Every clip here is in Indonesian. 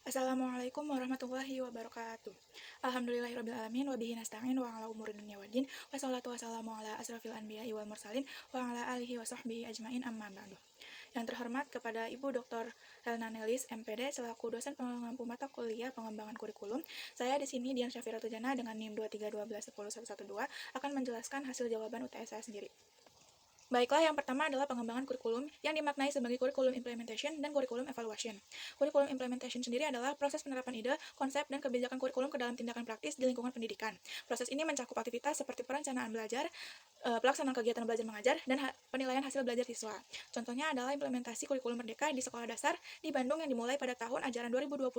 Assalamualaikum warahmatullahi wabarakatuh. Alhamdulillahirrabbilalamin wabihi nasta'in wa ala umuri dunya waddin wassalatu wassalamu ala asrafil anbiya'i wal mursalin wa ala alihi wa sahbihi ajmain amma ba'du. Yang terhormat kepada Ibu Dr. Helna Nelis, MPD, selaku dosen pengampu mata kuliah pengembangan kurikulum, saya di sini Dian Syafiratul Jannah dengan NIM 231211112 akan menjelaskan hasil jawaban UTS saya sendiri. Baiklah, yang pertama adalah pengembangan kurikulum yang dimaknai sebagai kurikulum implementation dan kurikulum evaluation. Kurikulum implementation sendiri adalah proses penerapan ide, konsep, dan kebijakan kurikulum ke dalam tindakan praktis di lingkungan pendidikan. Proses ini mencakup aktivitas seperti perencanaan belajar, pelaksanaan kegiatan belajar mengajar, dan penilaian hasil belajar siswa. Contohnya adalah implementasi kurikulum merdeka di sekolah dasar di Bandung yang dimulai pada tahun ajaran 2022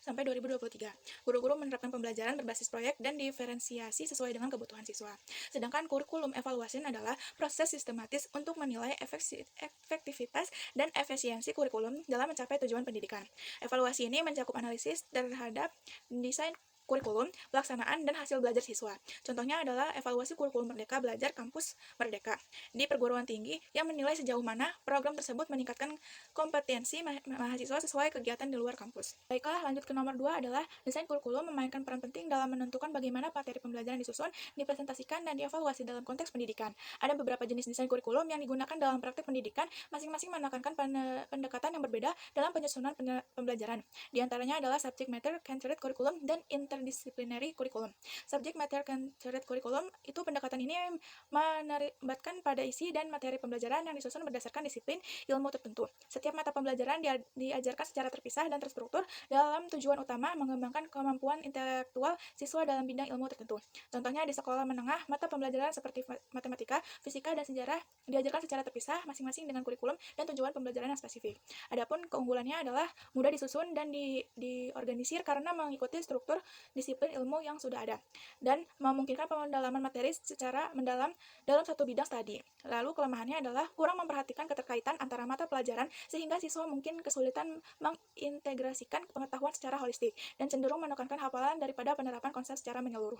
sampai 2023. Guru-guru menerapkan pembelajaran berbasis proyek dan diferensiasi sesuai dengan kebutuhan siswa. Sedangkan kurikulum evaluation adalah proses sistematis untuk menilai efektivitas dan efisiensi kurikulum dalam mencapai tujuan pendidikan. Evaluasi ini mencakup analisis terhadap desain kurikulum, pelaksanaan, dan hasil belajar siswa. Contohnya adalah evaluasi kurikulum Merdeka Belajar Kampus Merdeka di perguruan tinggi yang menilai sejauh mana program tersebut meningkatkan kompetensi mahasiswa sesuai kegiatan di luar kampus. Baiklah, lanjut ke nomor 2 adalah desain kurikulum memainkan peran penting dalam menentukan bagaimana materi pembelajaran disusun, dipresentasikan, dan dievaluasi dalam konteks pendidikan. Ada beberapa jenis desain kurikulum yang digunakan dalam praktik pendidikan, masing-masing menekankan pendekatan yang berbeda dalam penyusunan pembelajaran. Di antaranya adalah subject matter centered curriculum dan interdisciplinary curriculum. Subject matter centered curriculum itu pendekatan ini melibatkan pada isi dan materi pembelajaran yang disusun berdasarkan disiplin ilmu tertentu. Setiap mata pembelajaran diajarkan secara terpisah dan terstruktur dalam tujuan utama mengembangkan kemampuan intelektual siswa dalam bidang ilmu tertentu. Contohnya di sekolah menengah, mata pembelajaran seperti matematika, fisika, dan sejarah diajarkan secara terpisah masing-masing dengan kurikulum dan tujuan pembelajaran yang spesifik. Adapun keunggulannya adalah mudah disusun dan diorganisir karena mengikuti struktur disiplin ilmu yang sudah ada dan memungkinkan pendalaman materi secara mendalam dalam satu bidang studi. Lalu kelemahannya adalah kurang memperhatikan keterkaitan antara mata pelajaran sehingga siswa mungkin kesulitan mengintegrasikan pengetahuan secara holistik dan cenderung menekankan hafalan daripada penerapan konsep secara menyeluruh.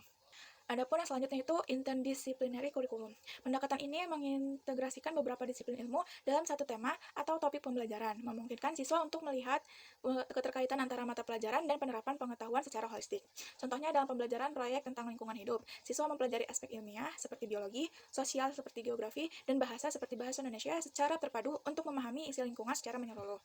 Adapun yang selanjutnya itu interdisciplinary curriculum. Pendekatan ini mengintegrasikan beberapa disiplin ilmu dalam satu tema atau topik pembelajaran, memungkinkan siswa untuk melihat keterkaitan antara mata pelajaran dan penerapan pengetahuan secara holistik. Contohnya dalam pembelajaran proyek tentang lingkungan hidup, siswa mempelajari aspek ilmiah seperti biologi, sosial seperti geografi, dan bahasa seperti bahasa Indonesia secara terpadu untuk memahami isi lingkungan secara menyeluruh.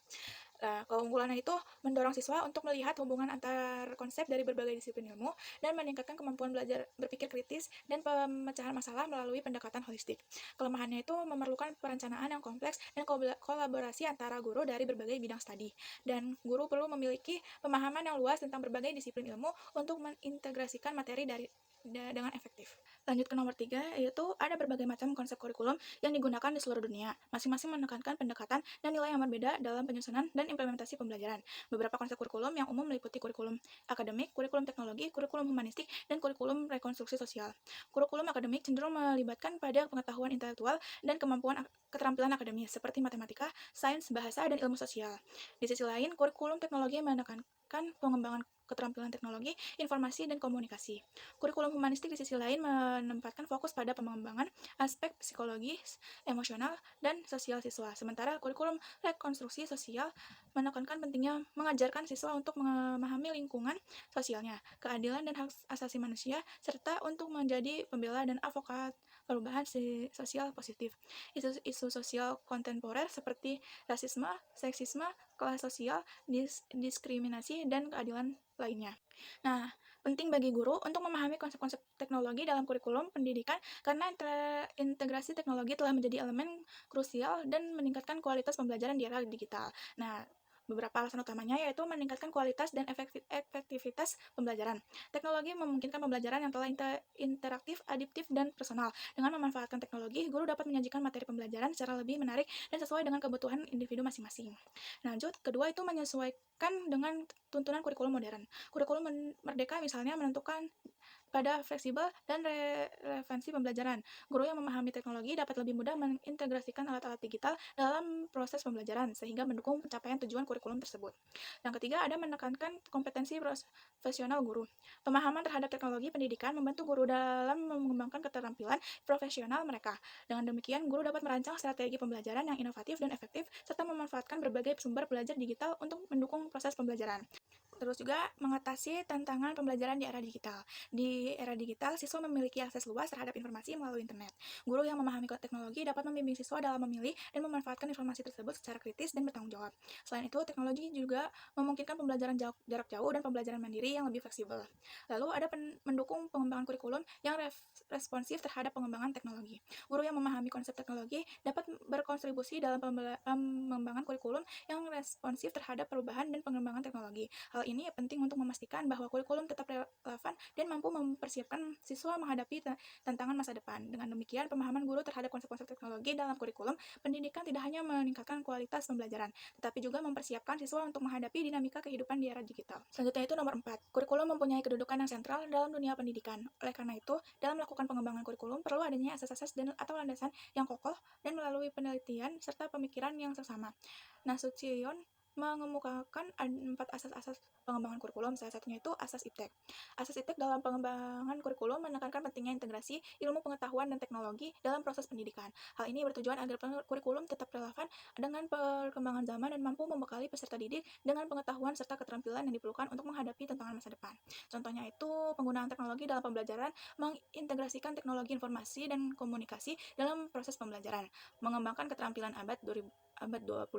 Keunggulannya itu mendorong siswa untuk melihat hubungan antar konsep dari berbagai disiplin ilmu dan meningkatkan kemampuan belajar berpikir kritis dan pemecahan masalah melalui pendekatan holistik. Kelemahannya itu memerlukan perencanaan yang kompleks dan kolaborasi antara guru dari berbagai bidang studi. Dan guru perlu memiliki pemahaman yang luas tentang berbagai disiplin ilmu untuk mengintegrasikan materi dengan efektif. Lanjut ke nomor 3, yaitu ada berbagai macam konsep kurikulum yang digunakan di seluruh dunia. Masing-masing menekankan pendekatan dan nilai yang berbeda dalam penyusunan dan implementasi pembelajaran. Beberapa konsep kurikulum yang umum meliputi kurikulum akademik, kurikulum teknologi, kurikulum humanistik, dan kurikulum rekonstruksi sosial. Kurikulum akademik cenderung melibatkan pada pengetahuan intelektual dan kemampuan keterampilan akademis seperti matematika, sains, bahasa, dan ilmu sosial. Di sisi lain, kurikulum teknologi menekankan pengembangan keterampilan teknologi, informasi, dan komunikasi. Kurikulum humanistik di sisi lain menempatkan fokus pada pengembangan aspek psikologis, emosional, dan sosial siswa. Sementara kurikulum rekonstruksi sosial menekankan pentingnya mengajarkan siswa untuk memahami lingkungan sosialnya, keadilan dan hak asasi manusia, serta untuk menjadi pembela dan advokat perubahan sosial positif. Isu sosial kontemporer seperti rasisme, seksisme, kelas sosial, diskriminasi, dan keadilan lainnya. Nah, penting bagi guru untuk memahami konsep-konsep teknologi dalam kurikulum pendidikan karena integrasi teknologi telah menjadi elemen krusial dan meningkatkan kualitas pembelajaran di era digital. Nah, beberapa alasan utamanya yaitu meningkatkan kualitas dan efektivitas pembelajaran. Teknologi memungkinkan pembelajaran yang telah interaktif, adaptif, dan personal. Dengan memanfaatkan teknologi, guru dapat menyajikan materi pembelajaran secara lebih menarik dan sesuai dengan kebutuhan individu masing-masing. Lanjut, kedua itu menyesuaikan dengan tuntunan kurikulum modern. Kurikulum merdeka misalnya menentukan pada fleksibel dan relevansi pembelajaran. Guru yang memahami teknologi dapat lebih mudah mengintegrasikan alat-alat digital dalam proses pembelajaran, sehingga mendukung pencapaian tujuan kurikulum tersebut. Yang ketiga, ada menekankan kompetensi profesional guru. Pemahaman terhadap teknologi pendidikan membantu guru dalam mengembangkan keterampilan profesional mereka. Dengan demikian, guru dapat merancang strategi pembelajaran yang inovatif dan efektif, serta memanfaatkan berbagai sumber belajar digital untuk mendukung proses pembelajaran. Terus juga mengatasi tantangan pembelajaran di era digital. Di era digital, siswa memiliki akses luas terhadap informasi melalui internet. Guru yang memahami teknologi dapat membimbing siswa dalam memilih dan memanfaatkan informasi tersebut secara kritis dan bertanggung jawab. Selain itu, teknologi juga memungkinkan pembelajaran jarak jauh dan pembelajaran mandiri yang lebih fleksibel. Lalu ada mendukung pengembangan kurikulum yang responsif terhadap pengembangan teknologi. Guru yang memahami konsep teknologi dapat berkontribusi dalam pengembangan kurikulum yang responsif terhadap perubahan dan pengembangan teknologi. Hal ini penting untuk memastikan bahwa kurikulum tetap relevan dan mampu mempersiapkan siswa menghadapi tantangan masa depan. Dengan demikian, pemahaman guru terhadap konsep-konsep teknologi dalam kurikulum pendidikan tidak hanya meningkatkan kualitas pembelajaran, tetapi juga mempersiapkan siswa untuk menghadapi dinamika kehidupan di era digital. Selanjutnya itu nomor 4. Kurikulum mempunyai kedudukan yang sentral dalam dunia pendidikan. Oleh karena itu, dalam melakukan pengembangan kurikulum perlu adanya asas-asas atau landasan yang kokoh dan melalui penelitian serta pemikiran yang seksama. Nasution mengemukakan 4 asas-asas pengembangan kurikulum, salah satunya itu asas IPTEK. Asas IPTEK dalam pengembangan kurikulum menekankan pentingnya integrasi ilmu pengetahuan dan teknologi dalam proses pendidikan. Hal ini bertujuan agar kurikulum tetap relevan dengan perkembangan zaman dan mampu membekali peserta didik dengan pengetahuan serta keterampilan yang diperlukan untuk menghadapi tantangan masa depan. Contohnya itu penggunaan teknologi dalam pembelajaran, mengintegrasikan teknologi informasi dan komunikasi dalam proses pembelajaran, mengembangkan keterampilan abad 21,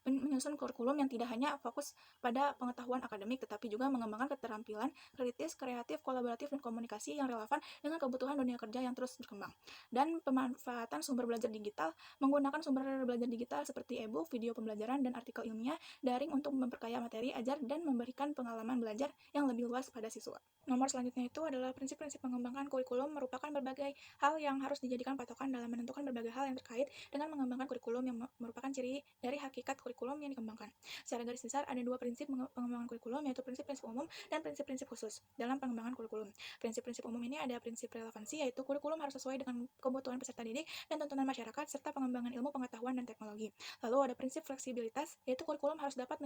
menyusun kurikulum yang tidak hanya fokus pada pengetahuan akademik, tetapi juga mengembangkan keterampilan kritis, kreatif, kolaboratif, dan komunikasi yang relevan dengan kebutuhan dunia kerja yang terus berkembang. Dan pemanfaatan sumber belajar digital, menggunakan sumber belajar digital seperti e-book, video pembelajaran, dan artikel ilmiah daring untuk memperkaya materi ajar dan memberikan pengalaman belajar yang lebih luas pada siswa. Nomor selanjutnya itu adalah prinsip-prinsip pengembangan kurikulum merupakan berbagai hal yang harus dijadikan patokan dalam menentukan berbagai hal yang terkait dengan mengembangkan kurikulum yang merupakan ciri dari hakikat kurikulum yang dikembangkan. Secara garis besar, ada 2 prinsip pengembangan kurikulum, yaitu prinsip-prinsip umum dan prinsip-prinsip khusus dalam pengembangan kurikulum. Prinsip-prinsip umum ini ada prinsip relevansi, yaitu kurikulum harus sesuai dengan kebutuhan peserta didik dan tuntunan masyarakat, serta pengembangan ilmu pengetahuan dan teknologi. Lalu ada prinsip fleksibilitas, yaitu kurikulum harus dapat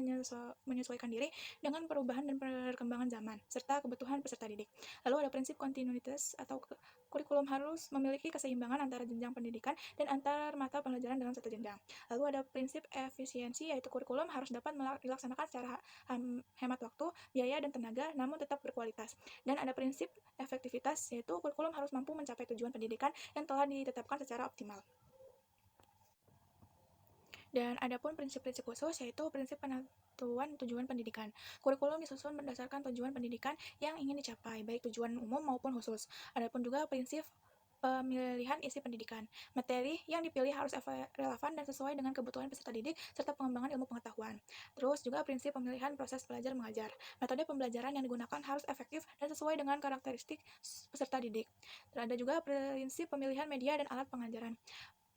menyesuaikan diri dengan perubahan dan perkembangan zaman, serta kebutuhan peserta didik. Lalu ada prinsip kontinuitas atau kurikulum harus memiliki keseimbangan antara jenjang pendidikan dan antar mata pelajaran dalam satu jenjang. Lalu ada prinsip efisiensi, yaitu kurikulum harus dapat dilaksanakan secara hemat waktu, biaya, dan tenaga, namun tetap berkualitas. Dan ada prinsip efektivitas, yaitu kurikulum harus mampu mencapai tujuan pendidikan yang telah ditetapkan secara optimal. Dan ada pun prinsip-prinsip khusus, yaitu prinsip penentuan tujuan pendidikan. Kurikulum disusun berdasarkan tujuan pendidikan yang ingin dicapai, baik tujuan umum maupun khusus. Ada pun juga prinsip pemilihan isi pendidikan. Materi yang dipilih harus relevan dan sesuai dengan kebutuhan peserta didik serta pengembangan ilmu pengetahuan. Terus juga prinsip pemilihan proses belajar mengajar. Metode pembelajaran yang digunakan harus efektif dan sesuai dengan karakteristik peserta didik. Ada juga prinsip pemilihan media dan alat pengajaran.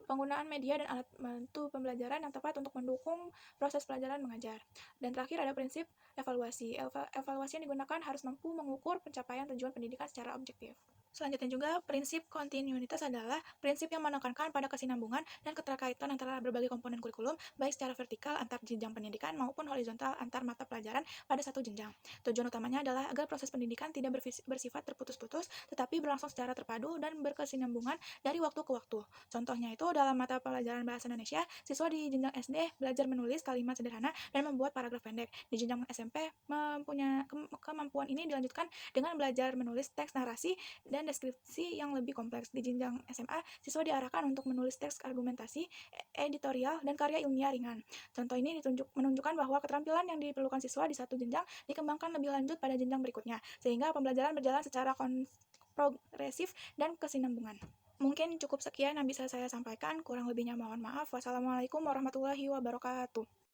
Penggunaan media dan alat bantu pembelajaran yang tepat untuk mendukung proses pelajaran mengajar. Dan terakhir ada prinsip evaluasi. Evaluasi yang digunakan harus mampu mengukur pencapaian tujuan pendidikan secara objektif. Selanjutnya juga, prinsip kontinuitas adalah prinsip yang menekankan pada kesinambungan dan keterkaitan antara berbagai komponen kurikulum, baik secara vertikal antar jenjang pendidikan maupun horizontal antar mata pelajaran pada satu jenjang. Tujuan utamanya adalah agar proses pendidikan tidak bersifat terputus-putus, tetapi berlangsung secara terpadu dan berkesinambungan dari waktu ke waktu. Contohnya itu dalam mata pelajaran Bahasa Indonesia, siswa di jenjang SD belajar menulis kalimat sederhana dan membuat paragraf pendek. Di jenjang SMP, kemampuan ini dilanjutkan dengan belajar menulis teks narasi dan deskripsi yang lebih kompleks. Di jenjang SMA, siswa diarahkan untuk menulis teks argumentasi, editorial, dan karya ilmiah ringan. Contoh ini menunjukkan bahwa keterampilan yang diperlukan siswa di satu jenjang dikembangkan lebih lanjut pada jenjang berikutnya, sehingga pembelajaran berjalan secara progresif dan kesinambungan. Mungkin cukup sekian yang bisa saya sampaikan, kurang lebihnya mohon maaf. Wassalamualaikum warahmatullahi wabarakatuh.